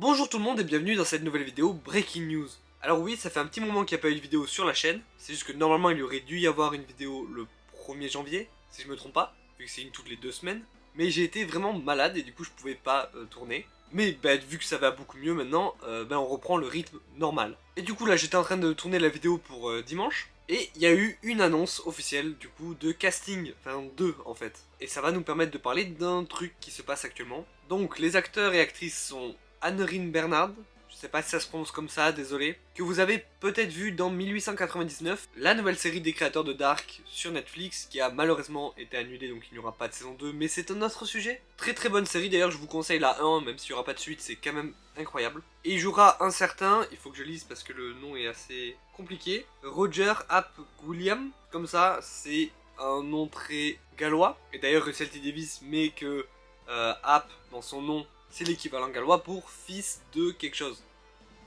Bonjour tout le monde et bienvenue dans cette nouvelle vidéo Breaking News. Alors oui, ça fait un petit moment qu'il n'y a pas eu de vidéo sur la chaîne, c'est juste que normalement il y aurait dû y avoir une vidéo le 1er janvier, si je me trompe pas, vu que c'est une toutes les 2 semaines. Mais j'ai été vraiment malade et du coup je pouvais pas tourner. Mais vu que ça va beaucoup mieux maintenant, on reprend le rythme normal. Et du coup là j'étais en train de tourner la vidéo pour dimanche. Et il y a eu une annonce officielle du coup de casting, enfin deux en fait. Et ça va nous permettre de parler d'un truc qui se passe actuellement. Donc les acteurs et actrices sont Anne-Rine Bernard, je sais pas si ça se prononce comme ça, désolé, que vous avez peut-être vu dans 1899, la nouvelle série des créateurs de Dark sur Netflix, qui a malheureusement été annulée, donc il n'y aura pas de saison 2, mais c'est un autre sujet. Très très bonne série, d'ailleurs je vous conseille la 1, même s'il n'y aura pas de suite, c'est quand même incroyable. Et il jouera un certain, il faut que je lise parce que le nom est assez compliqué, Roger Ap William, comme ça, c'est un nom très gallois, et d'ailleurs Russell T. Davies met que Ap dans son nom, c'est l'équivalent gallois pour fils de quelque chose.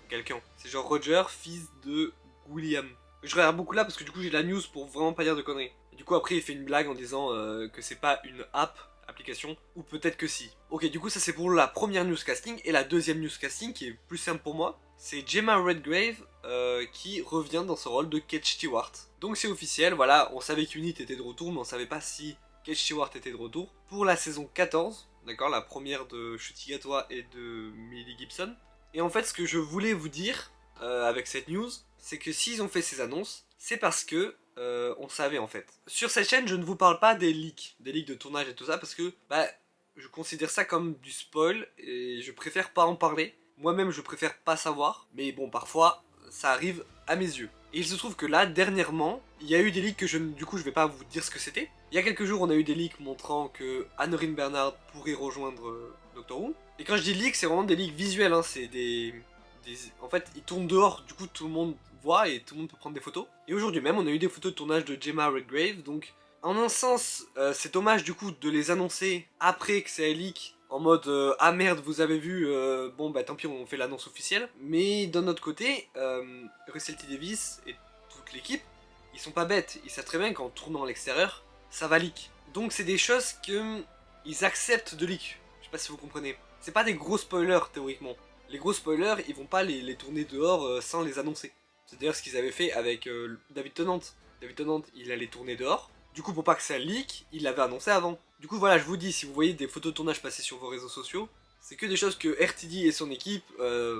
Quelqu'un. C'est genre Roger, fils de William. Je regarde beaucoup là parce que du coup j'ai la news pour vraiment pas dire de conneries. Et du coup après il fait une blague en disant que c'est pas une application, ou peut-être que si. Ok, du coup ça c'est pour la première news casting, et la deuxième news casting qui est plus simple pour moi, c'est Gemma Redgrave qui revient dans ce rôle de Kate Stewart. Donc c'est officiel, voilà, on savait qu'Unit était de retour, mais on savait pas si Kate Stewart était de retour pour la saison 14, d'accord, la première de Ncuti Gatwa et de Millie Gibson. Et en fait, ce que je voulais vous dire avec cette news, c'est que s'ils ont fait ces annonces, c'est parce que on savait en fait. Sur cette chaîne, je ne vous parle pas des leaks de tournage et tout ça, parce que je considère ça comme du spoil et je préfère pas en parler. Moi-même, je préfère pas savoir, mais bon, parfois, ça arrive à mes yeux. Et il se trouve que là, dernièrement, il y a eu des leaks que du coup je vais pas vous dire ce que c'était. Il y a quelques jours, on a eu des leaks montrant que Anne-Rine Bernard pourrait rejoindre Doctor Who. Et quand je dis leaks, c'est vraiment des leaks visuels, hein, c'est En fait, ils tournent dehors, du coup tout le monde voit et tout le monde peut prendre des photos. Et aujourd'hui même, on a eu des photos de tournage de Gemma Redgrave, donc en un sens, c'est dommage du coup de les annoncer après que c'est un leak, en mode ah merde vous avez vu, bon bah tant pis on fait l'annonce officielle. Mais d'un autre côté, Russell T. Davies et toute l'équipe, ils sont pas bêtes, ils savent très bien qu'en tournant à l'extérieur, ça va leak. Donc c'est des choses que ils acceptent de leak, je sais pas si vous comprenez. C'est pas des gros spoilers théoriquement. Les gros spoilers, ils vont pas les tourner dehors sans les annoncer. C'est d'ailleurs ce qu'ils avaient fait avec David Tennant. David Tennant, il allait tourner dehors. Du coup, pour pas que ça leak, il l'avait annoncé avant. Du coup, voilà, je vous dis, si vous voyez des photos de tournage passer sur vos réseaux sociaux, c'est que des choses que RTD et son équipe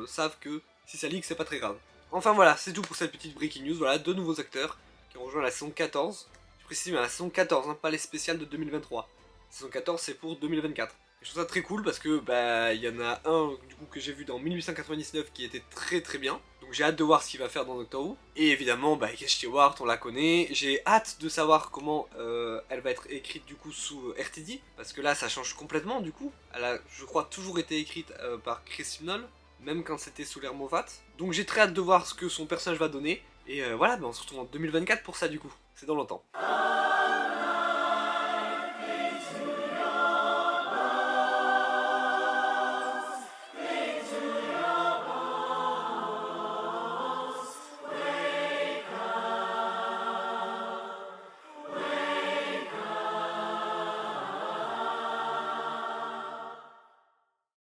savent que si ça leak, c'est pas très grave. Enfin voilà, c'est tout pour cette petite breaking news. Voilà, deux nouveaux acteurs qui ont rejoint la saison 14. Je précise, mais la saison 14, hein, pas les spéciales de 2023. La saison 14, c'est pour 2024. Je trouve ça très cool parce que il y en a un du coup que j'ai vu dans 1899 qui était très très bien. Donc j'ai hâte de voir ce qu'il va faire dans Doctor Who. Et évidemment, Kate Stewart, on la connaît. J'ai hâte de savoir comment elle va être écrite du coup sous RTD. Parce que là, ça change complètement du coup. Elle a, je crois, toujours été écrite par Chris Chibnall, même quand c'était sous l'ère Moffat. Donc j'ai très hâte de voir ce que son personnage va donner. Et voilà, on se retrouve en 2024 pour ça du coup. C'est dans longtemps.